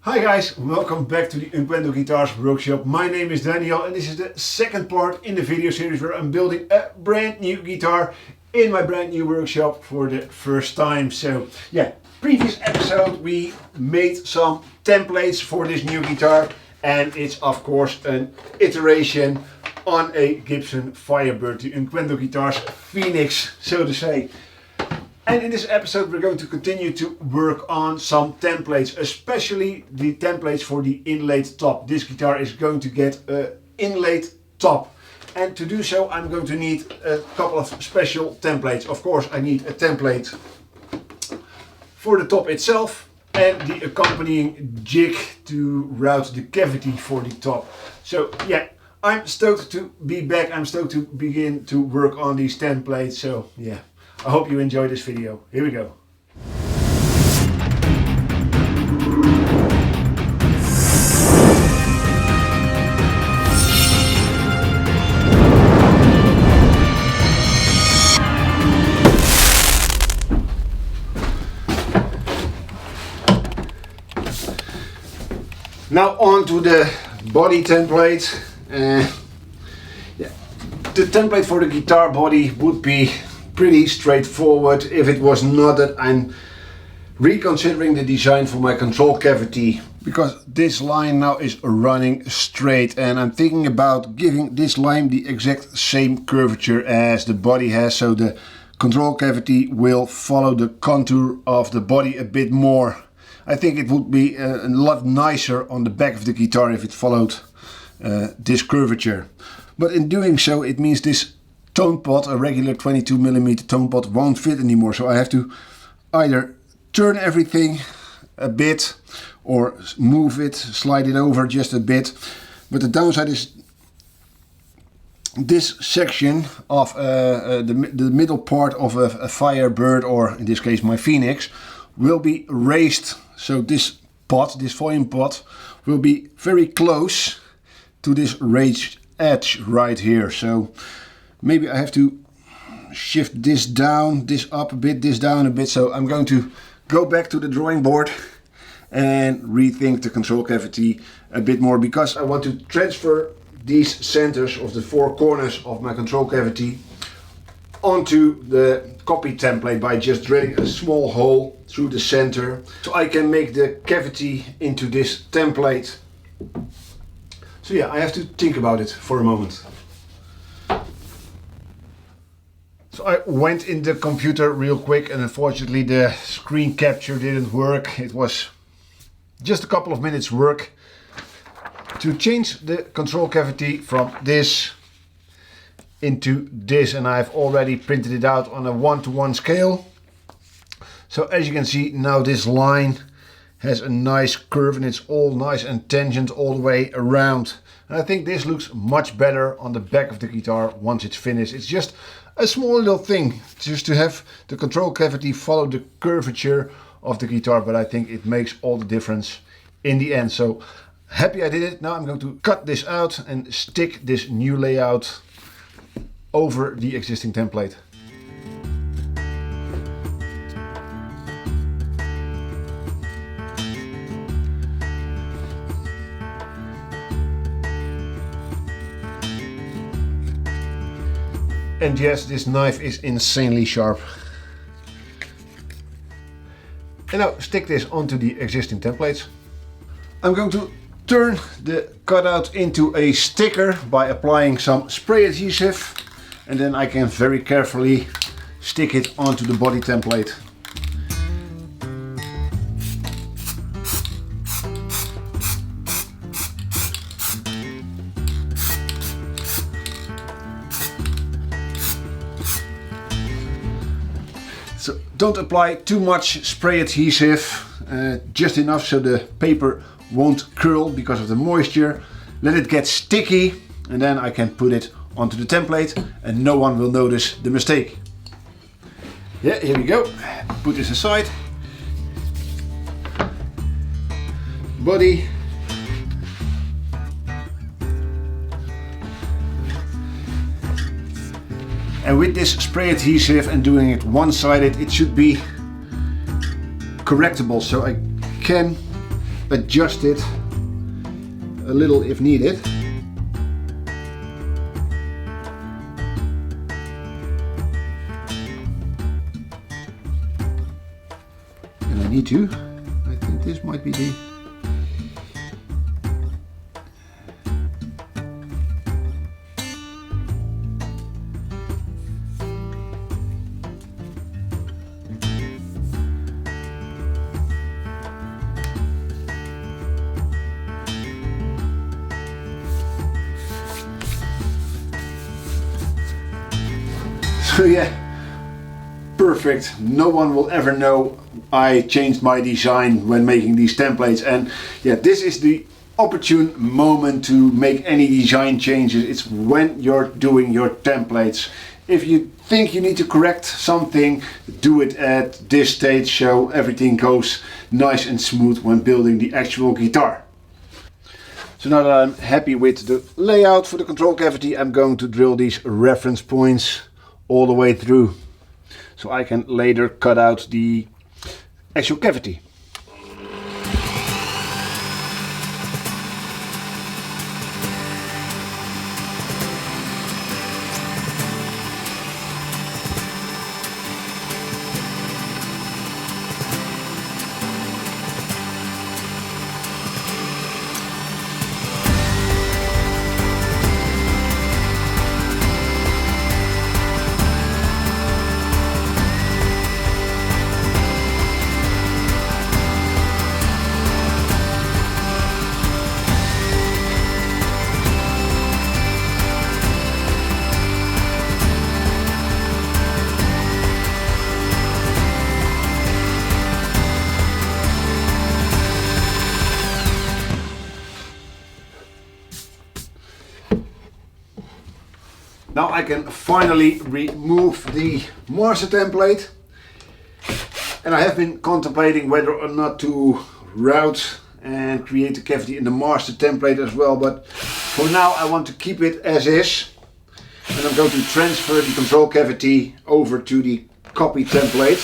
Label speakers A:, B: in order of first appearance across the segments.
A: Hi guys, welcome back to the Unquendor Guitars workshop. My name is Daniel and this is the second part in the video series where I'm building a brand new guitar in my brand new workshop for the first time. So yeah, previous episode we made some templates for this new guitar and it's of course an iteration on a Gibson Firebird, the Unquendor Guitars Phoenix, so to say. And in this episode we're going to continue to work on some templates, especially the templates for the inlaid top. This guitar is going to get an inlaid top. And to do so I'm going to need a couple of special templates. Of course I need a template for the top itself and the accompanying jig to route the cavity for the top. So yeah, I'm stoked to be back. I'm stoked to begin to work on these templates. So yeah. I hope you enjoy this video. Here we go. Now on to the body template. Yeah. The template for the guitar body would be pretty straightforward if it was not that I'm reconsidering the design for my control cavity, because this line now is running straight and I'm thinking about giving this line the exact same curvature as the body has, so the control cavity will follow the contour of the body a bit more. I think it would be a lot nicer on the back of the guitar if it followed this curvature. But in doing so it means this tone pot, a regular 22mm tone pot, won't fit anymore, so I have to either turn everything a bit or move it, slide it over just a bit. But the downside is this section of the middle part of a Firebird, or in this case my Phoenix, will be raised. So this pot, this volume pot, will be very close to this raised edge right here. So maybe I have to shift this down, this up a bit, this down a bit. So I'm going to go back to the drawing board and rethink the control cavity a bit more, because I want to transfer these centers of the four corners of my control cavity onto the copy template by just drilling a small hole through the center, so I can make the cavity into this template. So yeah, I have to think about it for a moment. So I went in the computer real quick and unfortunately the screen capture didn't work. It was just a couple of minutes work to change the control cavity from this into this, and I've already printed it out on a 1:1 scale. So as you can see now this line has a nice curve and it's all nice and tangent all the way around. And I think this looks much better on the back of the guitar once it's finished. It's just a small little thing, just to have the control cavity follow the curvature of the guitar, but I think it makes all the difference in the end. So happy I did it. Now I'm going to cut this out and stick this new layout over the existing template. And yes, this knife is insanely sharp. And now stick this onto the existing templates. I'm going to turn the cutout into a sticker by applying some spray adhesive, and then I can very carefully stick it onto the body template. So don't apply too much spray adhesive, just enough so the paper won't curl because of the moisture. Let it get sticky and then I can put it onto the template and no one will notice the mistake. Yeah, here we go. Put this aside. Body. And with this spray adhesive and doing it one-sided, it should be correctable. So I can adjust it a little if needed. And I need to, I think this might be the so yeah, perfect. No one will ever know I changed my design when making these templates, and yeah, this is the opportune moment to make any design changes. It's when you're doing your templates. If you think you need to correct something, do it at this stage so everything goes nice and smooth when building the actual guitar. So now that I'm happy with the layout for the control cavity, I'm going to drill these reference points all the way through so I can later cut out the actual cavity. Now I can finally remove the master template, and I have been contemplating whether or not to route and create the cavity in the master template as well, but for now I want to keep it as is, and I'm going to transfer the control cavity over to the copy template.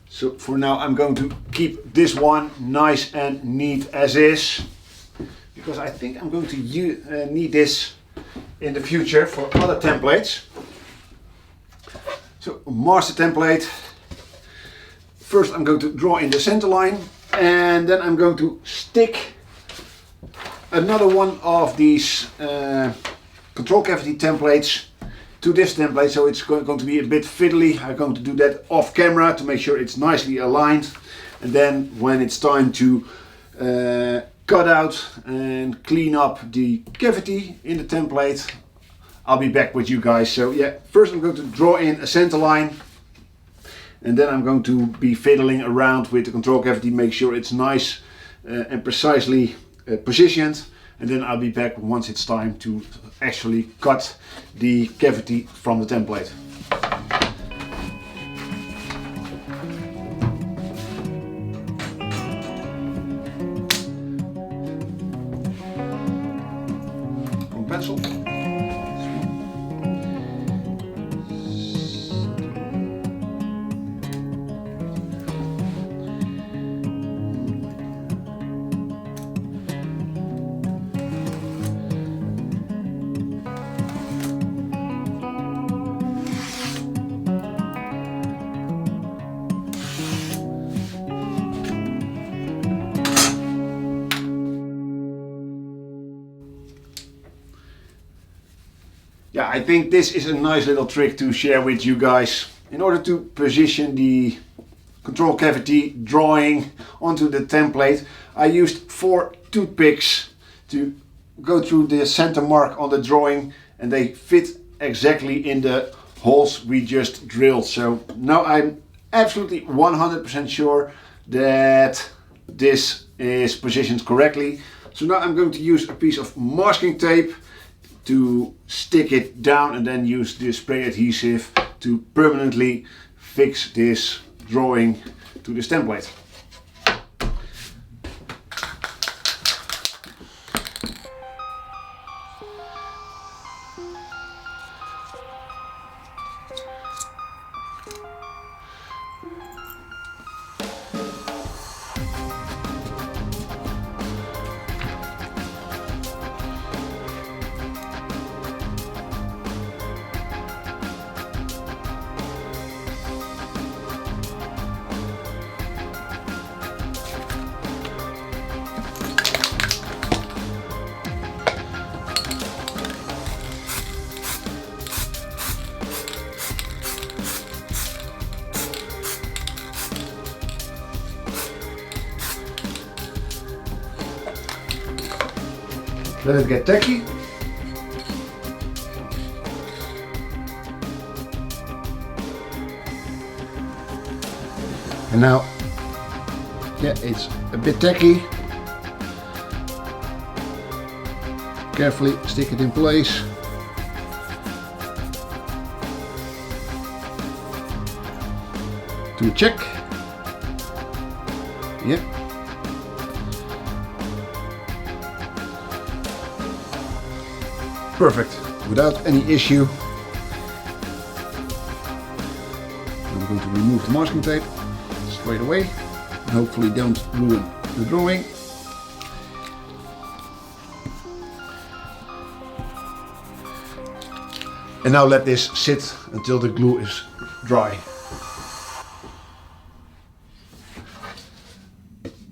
A: So for now I'm going to keep this one nice and neat as is, because I think I'm going to need this in the future for other templates. So master template, first I'm going to draw in the center line, and then I'm going to stick another one of these control cavity templates to this template, so it's going to be a bit fiddly. I'm going to do that off camera to make sure it's nicely aligned, and then when it's time to cut out and clean up the cavity in the template, I'll be back with you guys. So yeah, first I'm going to draw in a center line, and then I'm going to be fiddling around with the control cavity, make sure it's nice and precisely positioned, and then I'll be back once it's time to actually cut the cavity from the template. Pencil. Yeah, I think this is a nice little trick to share with you guys. In order to position the control cavity drawing onto the template, I used 4 toothpicks to go through the center mark on the drawing, and they fit exactly in the holes we just drilled. So now I'm absolutely 100% sure that this is positioned correctly. So now I'm going to use a piece of masking tape to stick it down, and then use the spray adhesive to permanently fix this drawing to this template. Let it get tacky. And now, yeah, it's a bit tacky. Carefully stick it in place. To check. Yeah. Perfect, without any issue. I'm going to remove the masking tape straight away. And hopefully don't ruin the drawing. And now let this sit until the glue is dry.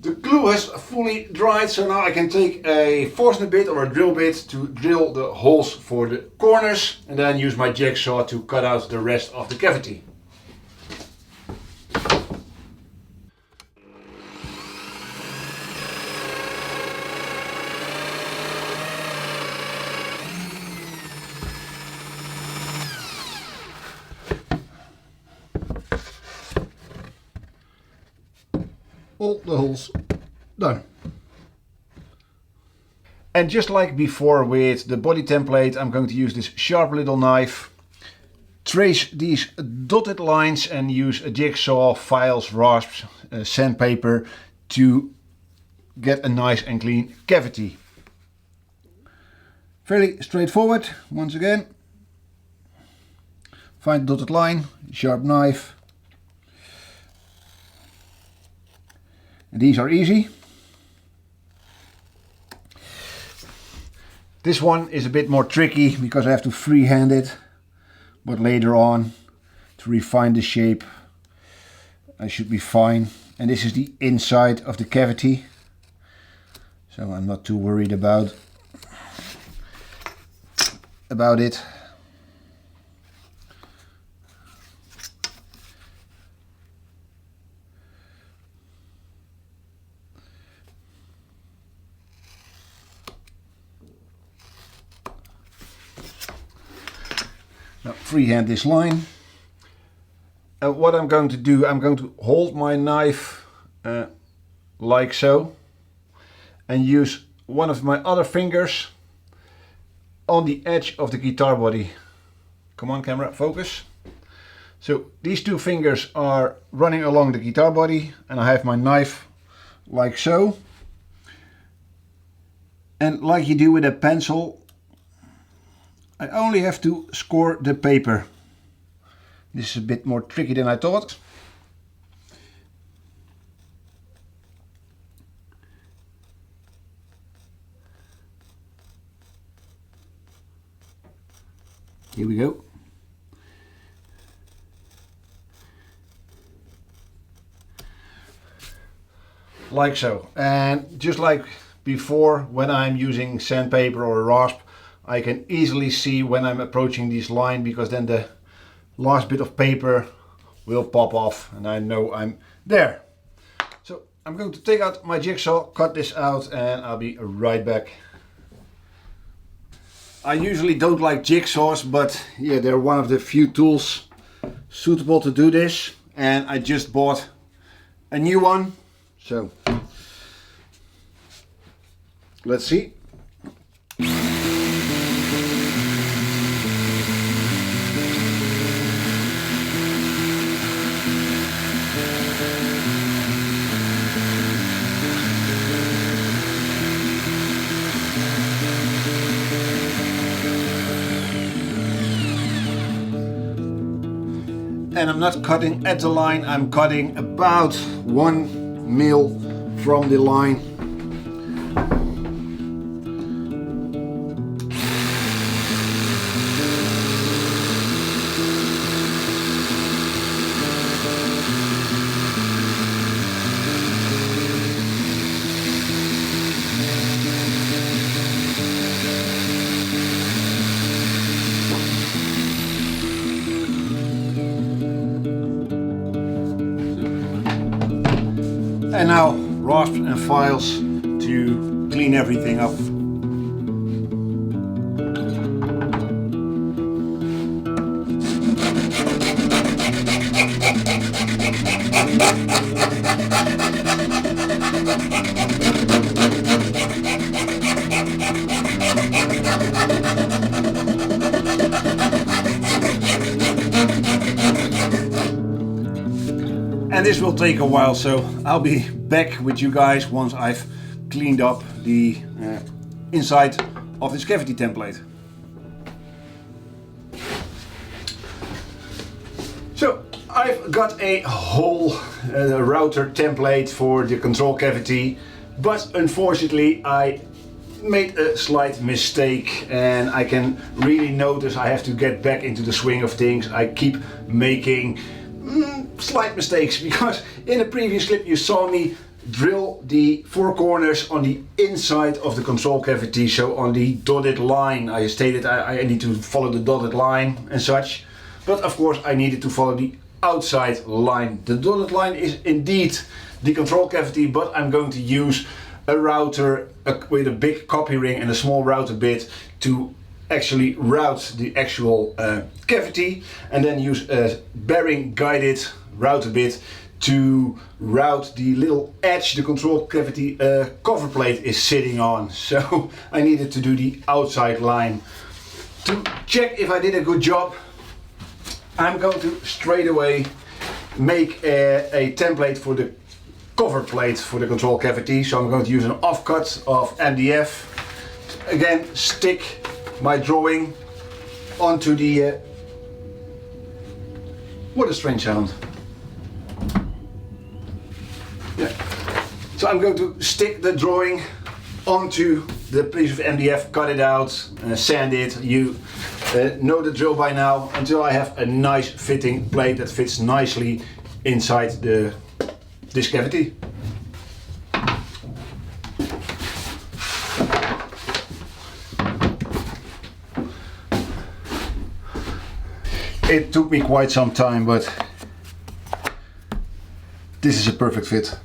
A: The glue has fully dried, so now I can take a Forstner bit or a drill bit to drill the holes for the corners and then use my jigsaw to cut out the rest of the cavity. All the holes done. And just like before with the body template, I'm going to use this sharp little knife, trace these dotted lines and use a jigsaw, files, rasps, sandpaper to get a nice and clean cavity. Fairly straightforward. Once again, find the dotted line, sharp knife. And these are easy. This one is a bit more tricky because I have to freehand it, but later on to refine the shape I should be fine. And this is the inside of the cavity, so I'm not too worried about it. Now freehand this line. What I'm going to do, I'm going to hold my knife like so and use one of my other fingers on the edge of the guitar body. Come on camera, focus. So these two fingers are running along the guitar body and I have my knife like so. And like you do with a pencil, I only have to score the paper. This is a bit more tricky than I thought. Here we go. Like so. And just like before, when I'm using sandpaper or a rasp, I can easily see when I'm approaching this line, because then the last bit of paper will pop off and I know I'm there. So I'm going to take out my jigsaw, cut this out, and I'll be right back. I usually don't like jigsaws, but yeah, they're one of the few tools suitable to do this, and I just bought a new one. So let's see. And I'm not cutting at the line, I'm cutting about 1 mil from the line. And now rasps and files to clean everything up. And this will take a while, so I'll be back with you guys once I've cleaned up the inside of this cavity template. So I've got a whole router template for the control cavity, but unfortunately I made a slight mistake, and I can really notice I have to get back into the swing of things. I keep making slight mistakes, because in a previous clip you saw me drill the four corners on the inside of the control cavity, so on the dotted line. I stated I need to follow the dotted line and such, but of course I needed to follow the outside line. The dotted line is indeed the control cavity, but I'm going to use a router with a big copy ring and a small router bit to actually route the actual cavity, and then use a bearing guided router bit to route the little edge the control cavity cover plate is sitting on. So I needed to do the outside line. To check if I did a good job, I'm going to straight away make a template for the cover plate for the control cavity. So I'm going to use an offcut of MDF. Again, stick my drawing onto the what a strange sound. Yeah. So I'm going to stick the drawing onto the piece of MDF, cut it out, sand it. You know the drill by now, until I have a nice fitting plate that fits nicely inside this cavity. It took me quite some time, but this is a perfect fit.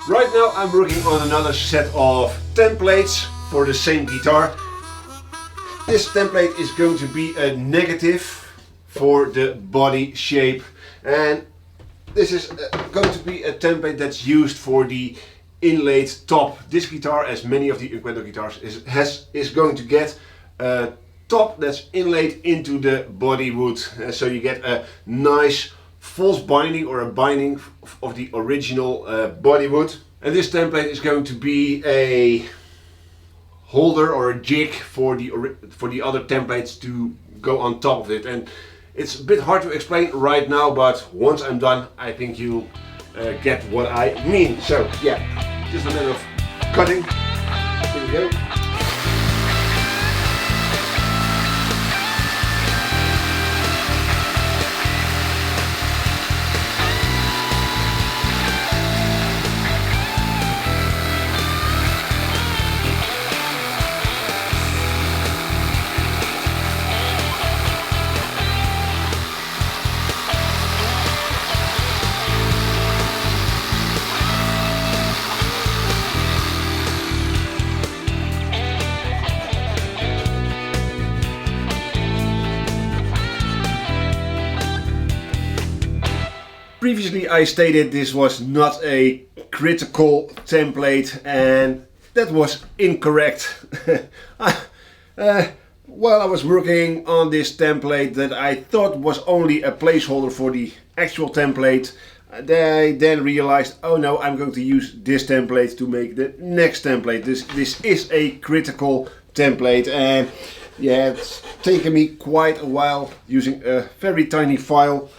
A: Right now I'm working on another set of templates for the same guitar. This template is going to be a negative for the body shape, and this is going to be a template that's used for the inlaid top. This guitar, as many of the Unquendor guitars, is going to get a top that's inlaid into the body wood, so you get a nice false binding or a binding of the original body wood. And this template is going to be a holder or a jig for the other templates to go on top of it. And it's a bit hard to explain right now, but once I'm done, I think you'll get what I mean. So yeah, just a matter of cutting. Here we go. Previously I stated this was not a critical template, and that was incorrect. While I was working on this template that I thought was only a placeholder for the actual template, I then realized, oh no, I'm going to use this template to make the next template. This is a critical template, and yeah, it's taken me quite a while using a very tiny file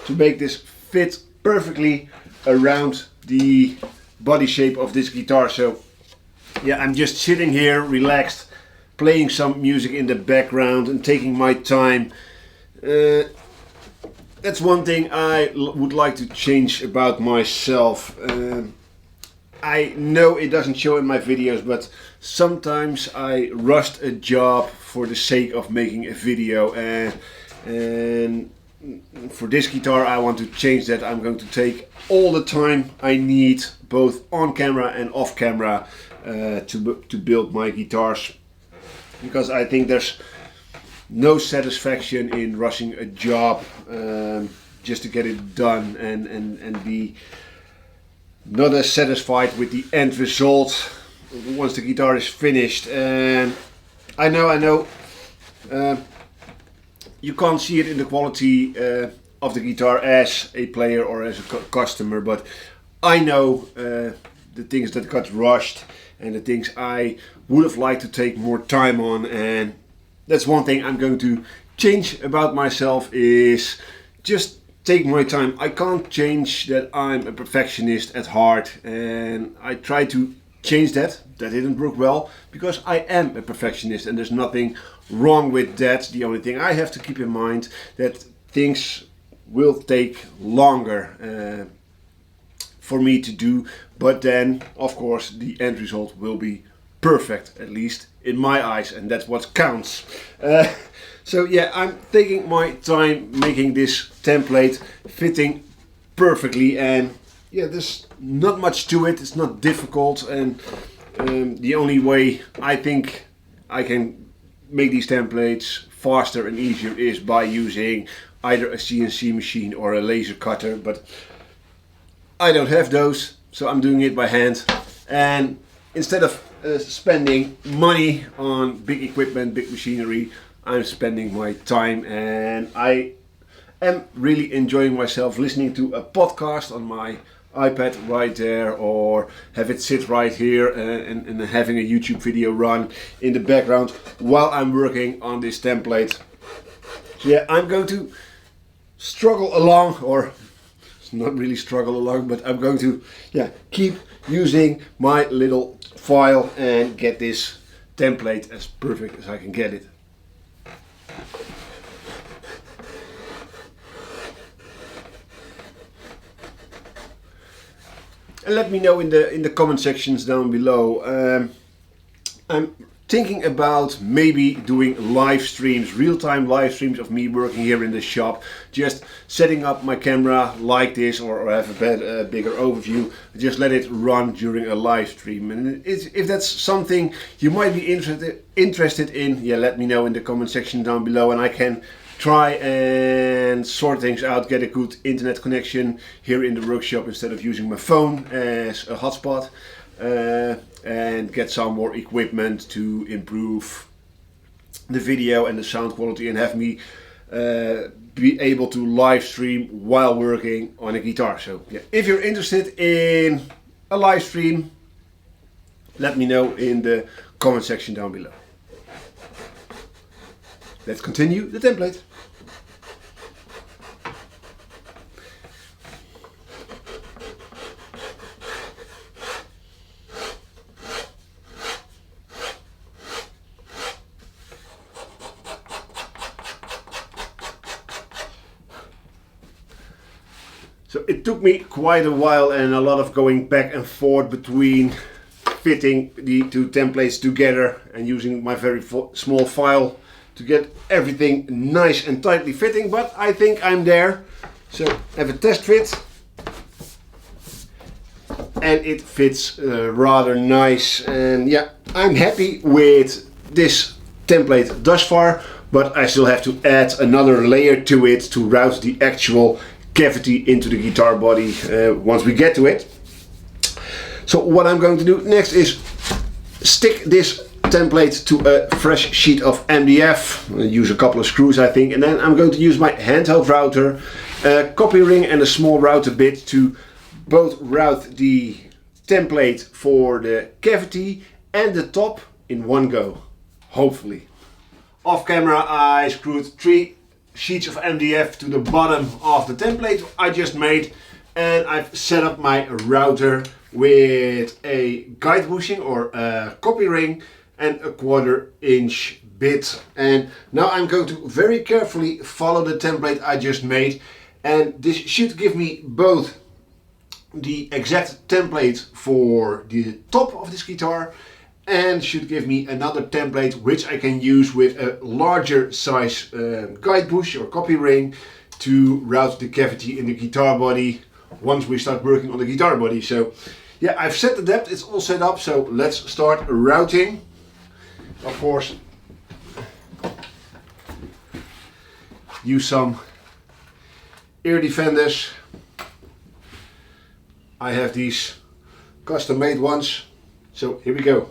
A: to make this fit perfectly around the body shape of this guitar. So yeah, I'm just sitting here relaxed, playing some music in the background and taking my time. That's one thing I would like to change about myself. I know it doesn't show in my videos, but sometimes I rushed a job for the sake of making a video, and for this guitar I want to change that. I'm going to take all the time I need, both on camera and off camera, to build my guitars, because I think there's no satisfaction in rushing a job just to get it done and be not as satisfied with the end result once the guitar is finished. And I know you can't see it in the quality of the guitar as a player or as a customer, but I know the things that got rushed and the things I would have liked to take more time on. And that's one thing I'm going to change about myself, is just take my time. I can't change that I'm a perfectionist at heart, and I try to change that. That didn't work well, because I am a perfectionist and there's nothing wrong with that. The only thing I have to keep in mind that things will take longer for me to do, but then of course the end result will be perfect, at least in my eyes, and that's what counts. So yeah, I'm taking my time making this template fitting perfectly, and yeah, there's not much to it. It's not difficult, and the only way I think I can make these templates faster and easier is by using either a CNC machine or a laser cutter, but I don't have those, so I'm doing it by hand. And instead of spending money on big equipment, big machinery, I'm spending my time, and I am really enjoying myself listening to a podcast on my iPad right there, or have it sit right here and having a YouTube video run in the background while I'm working on this template. So yeah, I'm going to struggle along, or not really struggle along, but I'm going to keep using my little file and get this template as perfect as I can get it. And let me know in the comment sections down below. I'm thinking about maybe doing live streams, real-time live streams of me working here in the shop, just setting up my camera like this, or have a bigger overview, just let it run during a live stream. And if that's something you might be interested in, yeah, let me know in the comment section down below, and I can try and sort things out, get a good internet connection here in the workshop instead of using my phone as a hotspot, and get some more equipment to improve the video and the sound quality, and have me be able to live stream while working on a guitar. So yeah, if you're interested in a live stream, let me know in the comment section down below. Let's continue the template. So it took me quite a while and a lot of going back and forth between fitting the two templates together and using my very small file to get everything nice and tightly fitting, but I think I'm there. So I have a test fit, and it fits rather nice, and yeah, I'm happy with this template thus far, but I still have to add another layer to it to route the actual cavity into the guitar body once we get to it. So what I'm going to do next is stick this template to a fresh sheet of MDF. I'll use a couple of screws, I think, and then I'm going to use my handheld router, a copy ring and a small router bit to both route the template for the cavity and the top in one go, hopefully. Off camera I screwed 3 sheets of MDF to the bottom of the template I just made, and I've set up my router with a guide bushing or a copy ring and a 1/4 inch bit. And now I'm going to very carefully follow the template I just made, and this should give me both the exact template for the top of this guitar, and should give me another template which I can use with a larger size guide bush or copy ring to route the cavity in the guitar body once we start working on the guitar body. So yeah, I've set the depth, it's all set up, so let's start routing. Of course, use some ear defenders. I have these custom made ones, so here we go.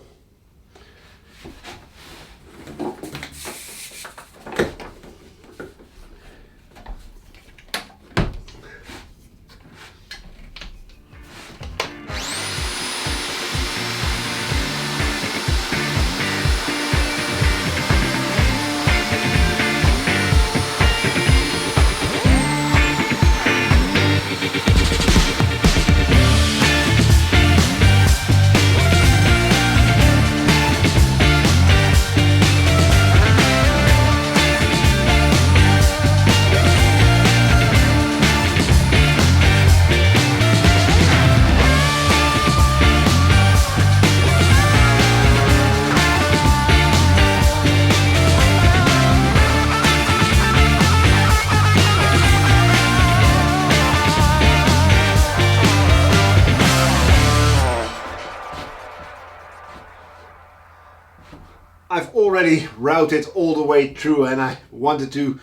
A: I've already routed all the way through, and I wanted to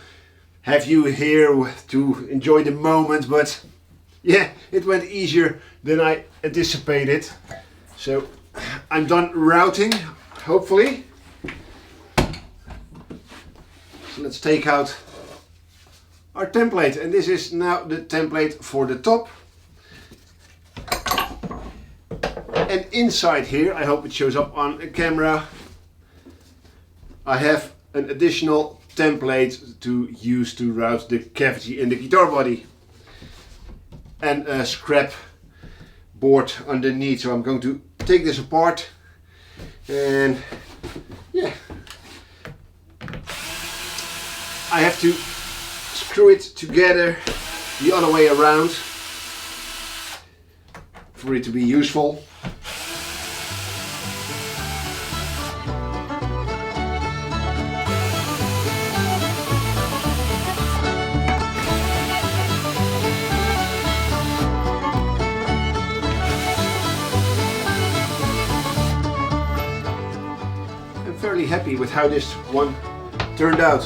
A: have you here to enjoy the moment, but yeah, it went easier than I anticipated. So I'm done routing, hopefully. So let's take out our template, and this is now the template for the top. And inside here, I hope it shows up on a camera, I have an additional template to use to route the cavity in the guitar body, and a scrap board underneath. So I'm going to take this apart, and yeah, I have to screw it together the other way around for it to be useful. Fairly happy with how this one turned out.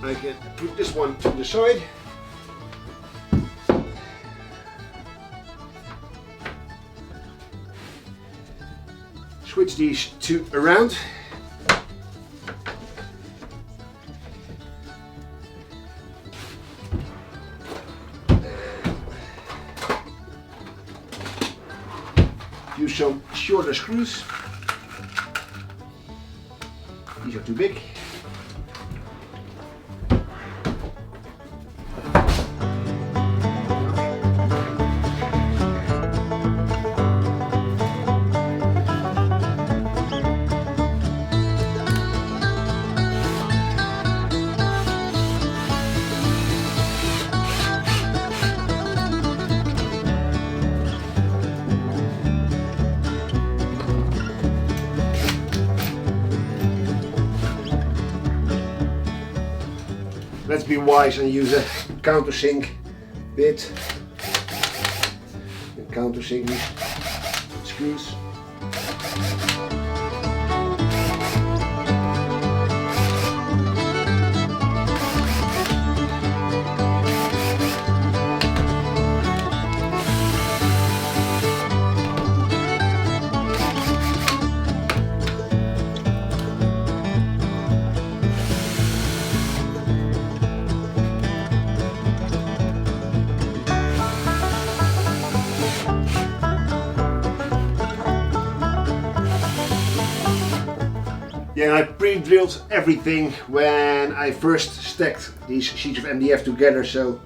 A: I can put this one to the side. Switch these two around. Use some shorter screws. These are too big. Let's be wise and use a countersink bit and countersink these screws. Yeah, and I pre-drilled everything when I first stacked these sheets of MDF together, so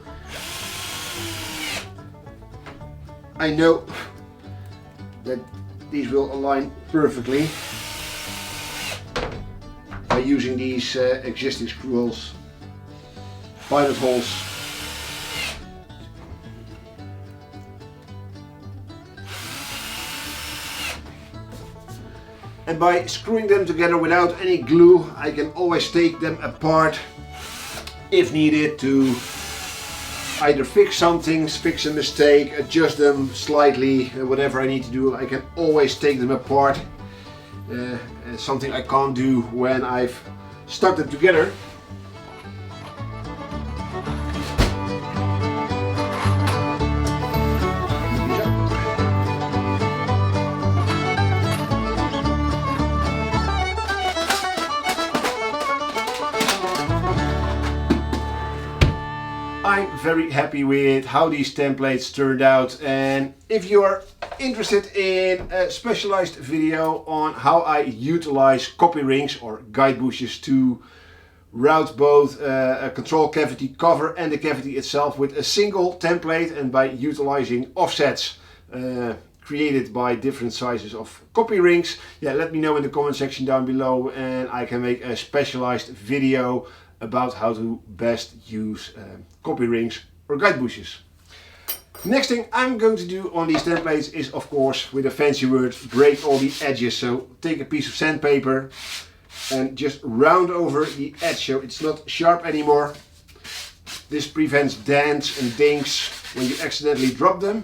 A: I know that these will align perfectly by using these existing screw holes, pilot holes. And by screwing them together without any glue, I can always take them apart if needed to either fix something, fix a mistake, adjust them slightly, whatever I need to do. I can always take them apart. Something I can't do when I've stuck them together. I'm very happy with how these templates turned out, and if you are interested in a specialized video on how I utilize copy rings or guide bushes to route both a control cavity cover and the cavity itself with a single template, and by utilizing offsets created by different sizes of copy rings, yeah, let me know in the comment section down below and I can make a specialized video about how to best use copy rings or guide bushes. Next thing I'm going to do on these templates is, of course, with a fancy word, break all the edges. So take a piece of sandpaper and just round over the edge so it's not sharp anymore. This prevents dents and dinks when you accidentally drop them,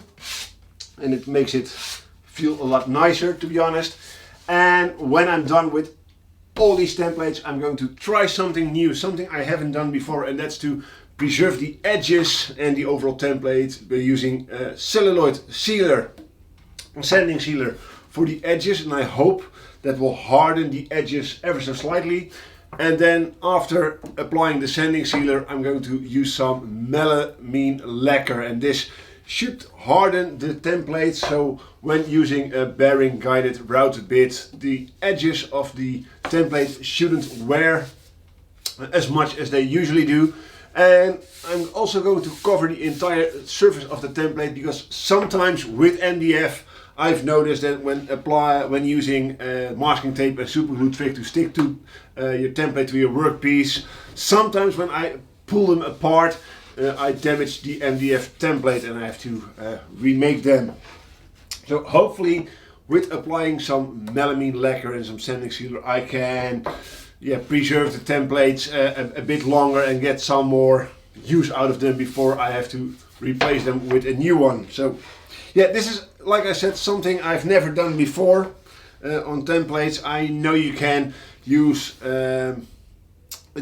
A: and it makes it feel a lot nicer, to be honest. And when I'm done with all these templates, I'm going to try something new, something I haven't done before, and that's to preserve the edges and the overall template by using celluloid sealer, sanding sealer for the edges, and I hope that will harden the edges ever so slightly. And then after applying the sanding sealer, I'm going to use some melamine lacquer, and this should harden the template, so when using a bearing guided routed bit, the edges of the template shouldn't wear as much as they usually do. And I'm also going to cover the entire surface of the template, because sometimes with MDF I've noticed that when using masking tape and super glue trick to stick to your template to your workpiece, sometimes when I pull them apart I damage the MDF template and I have to remake them. So hopefully with applying some melamine lacquer and some sanding sealer I can preserve the templates a bit longer and get some more use out of them before I have to replace them with a new one. So yeah, this is, like I said, something I've never done before on templates. I know you can use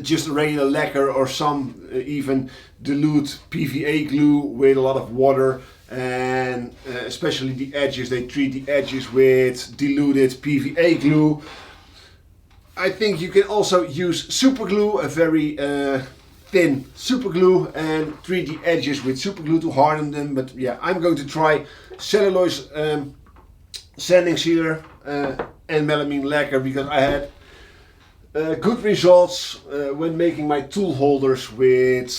A: just a regular lacquer or some even dilute PVA glue with a lot of water, and especially the edges, they treat the edges with diluted PVA glue. I think you can also use super glue, a very thin super glue, and treat the edges with super glue to harden them. But yeah, I'm going to try celluloid sanding sealer and melamine lacquer, because I had good results when making my tool holders with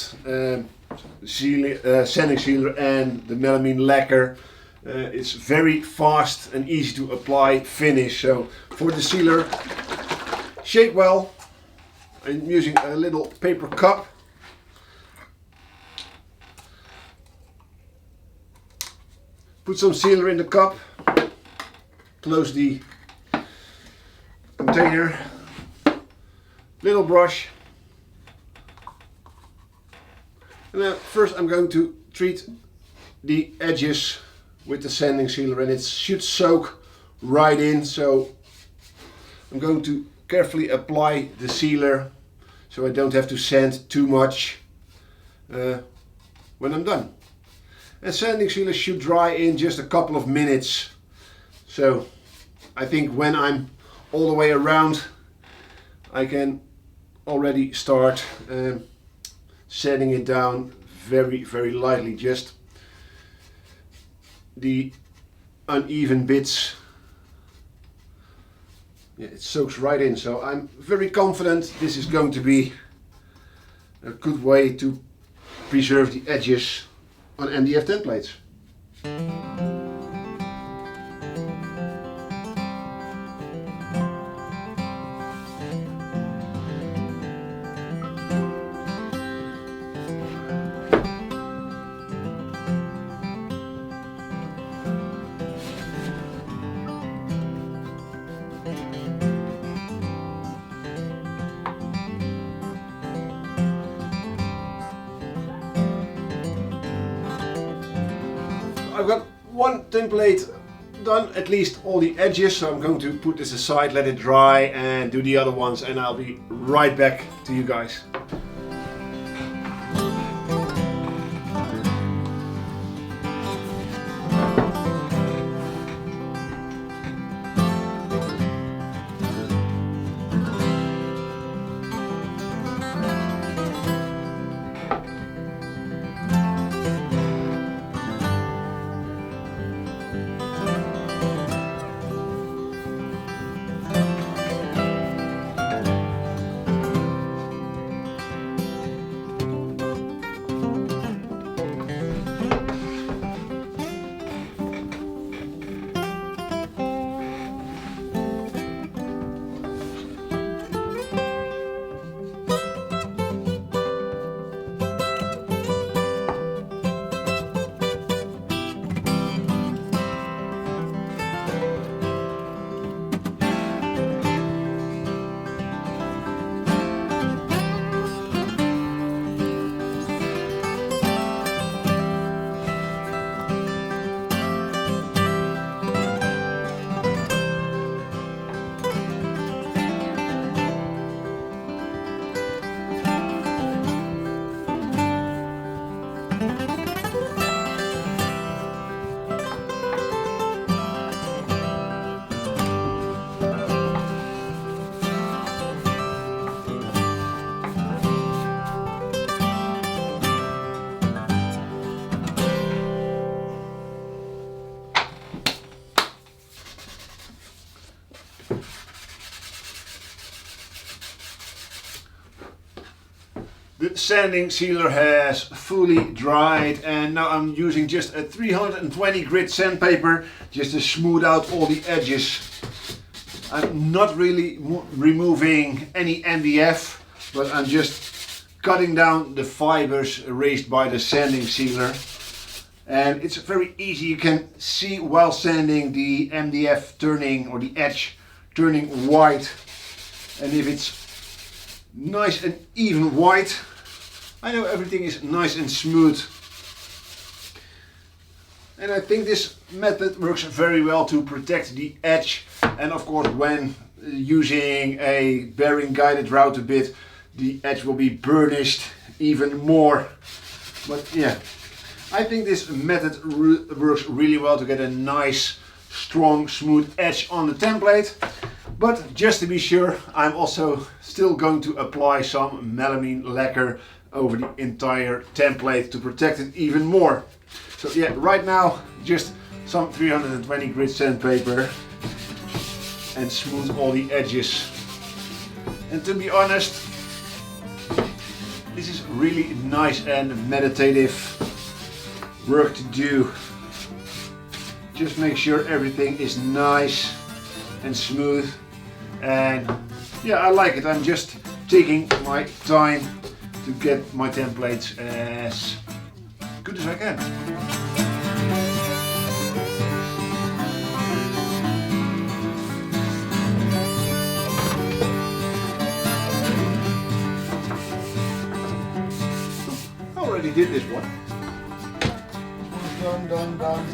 A: sanding sealer and the melamine lacquer. It's very fast and easy to apply finish. So for the sealer, shake well. I'm using a little paper cup. Put some sealer in the cup, close the container, little brush, and then first I'm going to treat the edges with the sanding sealer, and it should soak right in. So I'm going to carefully apply the sealer so I don't have to sand too much when I'm done. And sanding sealer should dry in just a couple of minutes. So I think when I'm all the way around, I can already start sanding it down very, very lightly. Just the uneven bits. Yeah, it soaks right in. So I'm very confident this is going to be a good way to preserve the edges on MDF templates. I've got one template done, at least all the edges, so I'm going to put this aside, let it dry, and do the other ones, and I'll be right back to you guys. The sanding sealer has fully dried, and now I'm using just a 320 grit sandpaper just to smooth out all the edges. I'm not really removing any MDF, but I'm just cutting down the fibers raised by the sanding sealer. And it's very easy, you can see while sanding the MDF turning, or the edge turning white. And if it's nice and even white, I know everything is nice and smooth. And I think this method works very well to protect the edge, and of course when using a bearing guided router bit, the edge will be burnished even more. But yeah, I think this method works really well to get a nice strong smooth edge on the template. But just to be sure, I'm also still going to apply some melamine lacquer over the entire template to protect it even more. So yeah, right now just some 320 grit sandpaper and smooth all the edges. And to be honest, this is really nice and meditative work to do. Just make sure everything is nice and smooth, and yeah, I like it. I'm just taking my time to get my templates as good as I can. I already did this one. Done.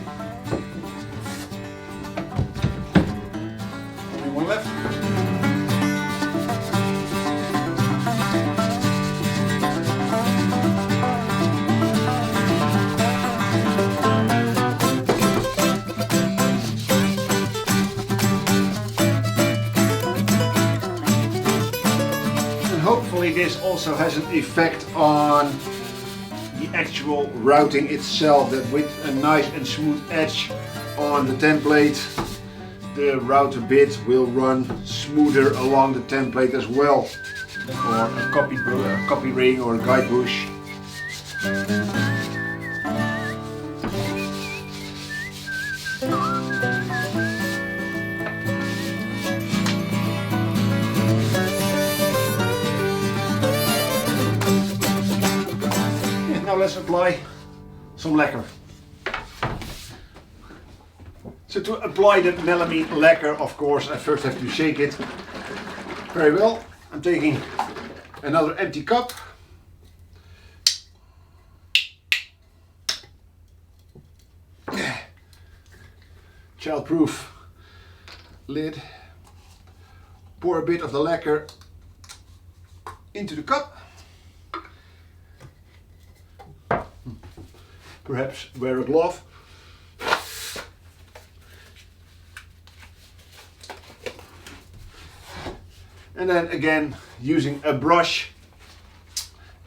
A: Only one left. Hopefully this also has an effect on the actual routing itself, that with a nice and smooth edge on the template, the router bit will run smoother along the template as well. Or a copy ring or a guide bush. Now let's apply some lacquer. So to apply the melamine lacquer, of course, I first have to shake it very well. I'm taking another empty cup. childproof lid. Pour a bit of the lacquer into the cup. Perhaps wear a glove. And then again, using a brush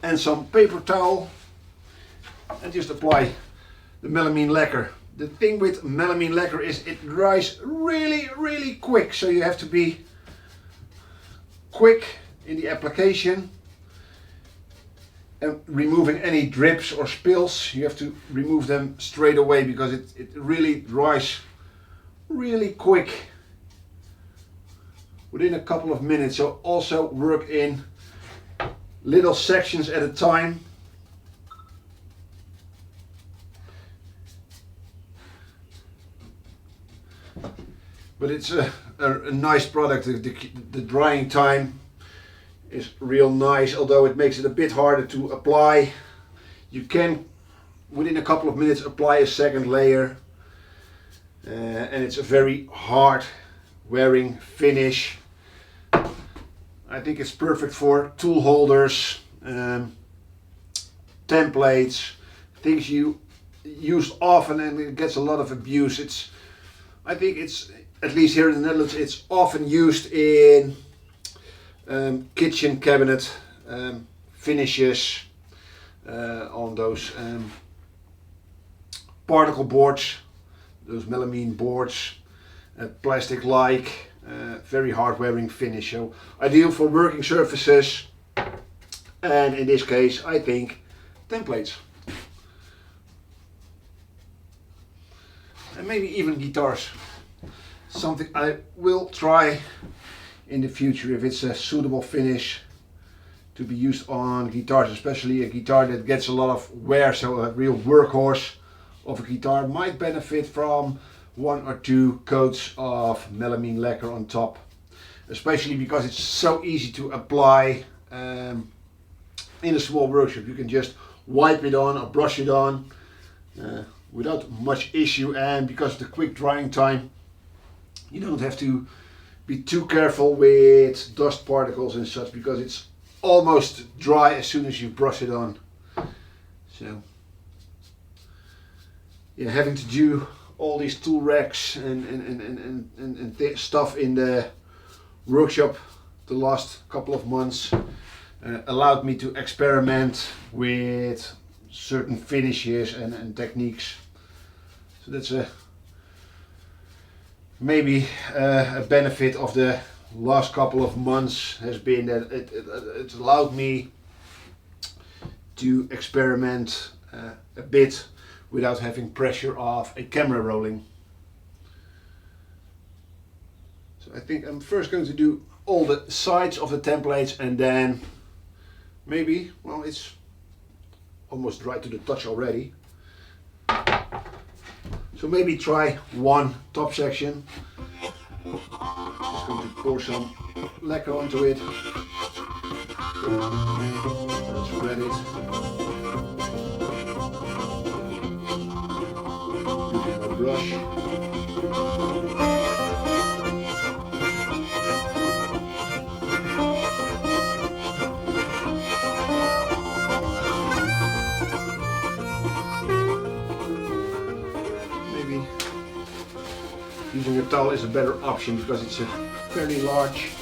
A: and some paper towel, and just apply the melamine lacquer. The thing with melamine lacquer is it dries really quick, so you have to be quick in the application and removing any drips or spills. You have to remove them straight away because it really dries really quick within a couple of minutes. So also work in little sections at a time. But it's a nice product. The drying time is real nice, although it makes it a bit harder to apply. You can, within a couple of minutes, apply a second layer. And it's a very hard wearing finish. I think it's perfect for tool holders, templates, things you use often and it gets a lot of abuse. I think it's, at least here in the Netherlands, it's often used in kitchen cabinet finishes, on those particle boards, those melamine boards, plastic-like, very hard wearing finish. So ideal for working surfaces, and in this case I think templates. And maybe even guitars. Something I will try in the future if it's a suitable finish to be used on guitars, especially a guitar that gets a lot of wear, so a real workhorse of a guitar might benefit from 1 or 2 coats of melamine lacquer on top, especially because it's so easy to apply in a small workshop. You can just wipe it on or brush it on without much issue, and because of the quick drying time you don't have to be too careful with dust particles and such, because it's almost dry as soon as you brush it on. So yeah, having to do all these tool racks and stuff in the workshop the last couple of months allowed me to experiment with certain finishes and techniques. So that's maybe a benefit of the last couple of months has been that it allowed me to experiment a bit without having pressure of a camera rolling. So I think I'm first going to do all the sides of the templates, and then maybe, well, it's almost dry to the touch already. So maybe try one top section. Just going to pour some lacquer onto it. Spread it. Using a brush. Using a towel is a better option because it's a fairly large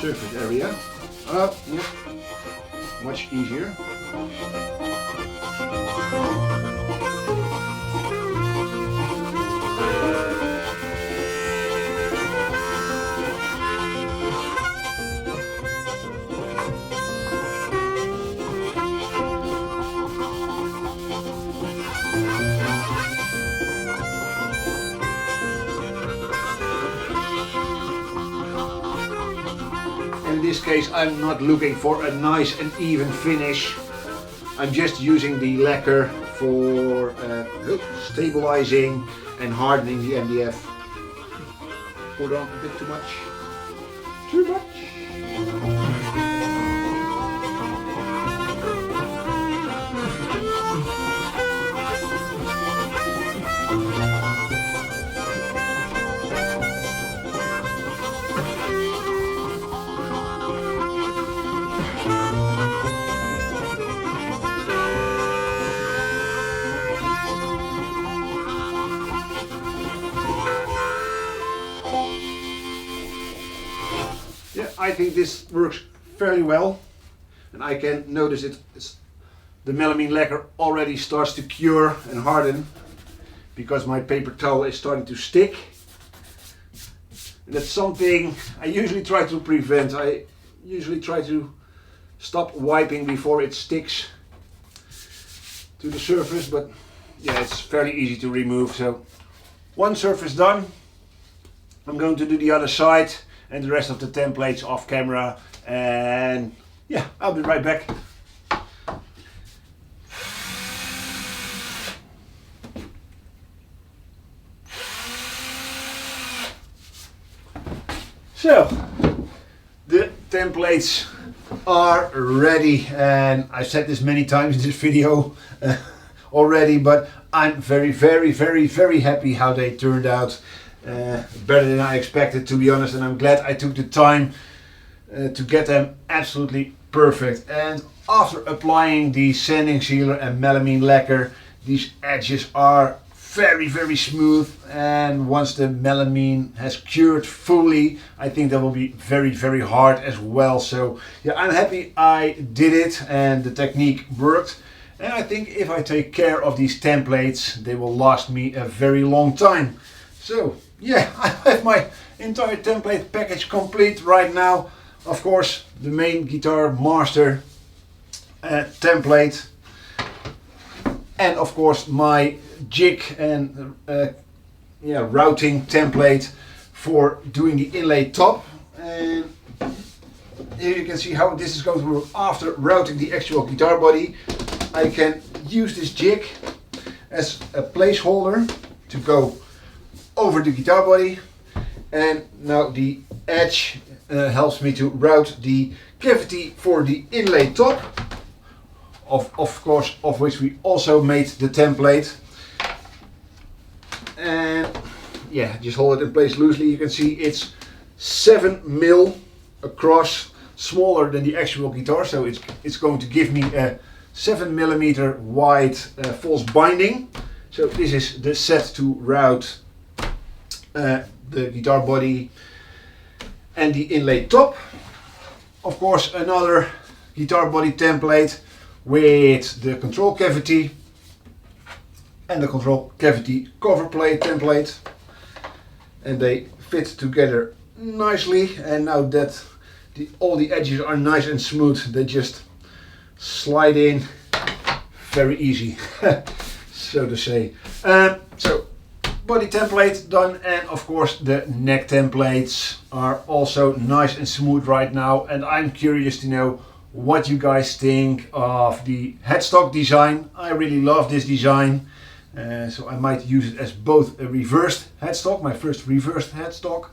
A: surface area. Yeah, much easier. In this case, I'm not looking for a nice and even finish. I'm just using the lacquer for stabilizing and hardening the MDF. Put on a bit too much. Too much. I think this works fairly well, and I can notice the melamine lacquer already starts to cure and harden because my paper towel is starting to stick. And that's something I usually try to prevent. I usually try to stop wiping before it sticks to the surface, but yeah, it's fairly easy to remove. So one surface done. I'm going to do the other side and the rest of the templates off camera, and yeah, I'll be right back. So the templates are ready, and I've said this many times in this video already, but I'm very happy how they turned out. Better than I expected, to be honest, and I'm glad I took the time to get them absolutely perfect. And after applying the sanding sealer and melamine lacquer, these edges are very smooth, and once the melamine has cured fully, I think they will be very hard as well. So yeah, I'm happy I did it and the technique worked, and I think if I take care of these templates, they will last me a very long time. So yeah, I have my entire template package complete right now. Of course, the main guitar master template, and of course my jig and routing template for doing the inlaid top. And here you can see how this is going to work after routing the actual guitar body. I can use this jig as a placeholder to go over the guitar body, and now the edge helps me to route the cavity for the inlaid top, of course, of which we also made the template. And yeah, just hold it in place loosely. You can see it's 7 mil across, smaller than the actual guitar, so it's going to give me a 7 millimeter wide false binding. So this is the set to route the guitar body and the inlaid top. Of course, another guitar body template with the control cavity and the control cavity cover plate template, and they fit together nicely. And now that all the edges are nice and smooth, they just slide in very easy, so to say. So body template done, and of course the neck templates are also nice and smooth right now, and I'm curious to know what you guys think of the headstock design. I really love this design, so I might use it as both a reversed headstock, my first reversed headstock,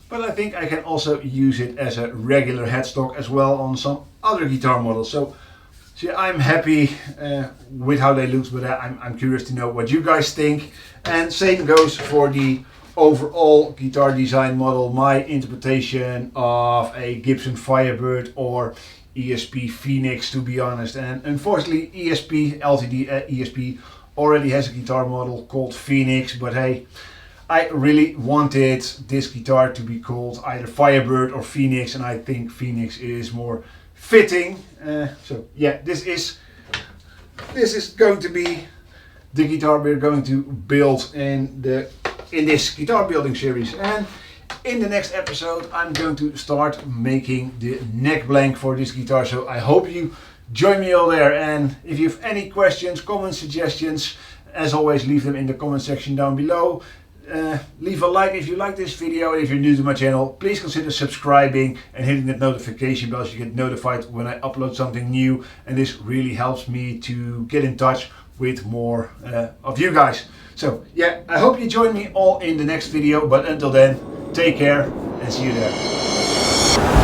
A: but I think I can also use it as a regular headstock as well on some other guitar models. So yeah, I'm happy with how they look, but I'm curious to know what you guys think. And same goes for the overall guitar design model, my interpretation of a Gibson Firebird or ESP Phoenix, to be honest. And unfortunately ESP Ltd ESP already has a guitar model called Phoenix, but hey, I really wanted this guitar to be called either Firebird or Phoenix, and I think Phoenix is more fitting. So yeah, this is going to be the guitar we're going to build in this guitar building series. And in the next episode I'm going to start making the neck blank for this guitar, so I hope you join me all there. And if you have any questions, comments, suggestions, as always, leave them in the comment section down below. Leave a like if you like this video, and if you're new to my channel, please consider subscribing and hitting that notification bell so you get notified when I upload something new, and this really helps me to get in touch with more of you guys. So yeah, I hope you join me all in the next video, but until then, take care and see you there.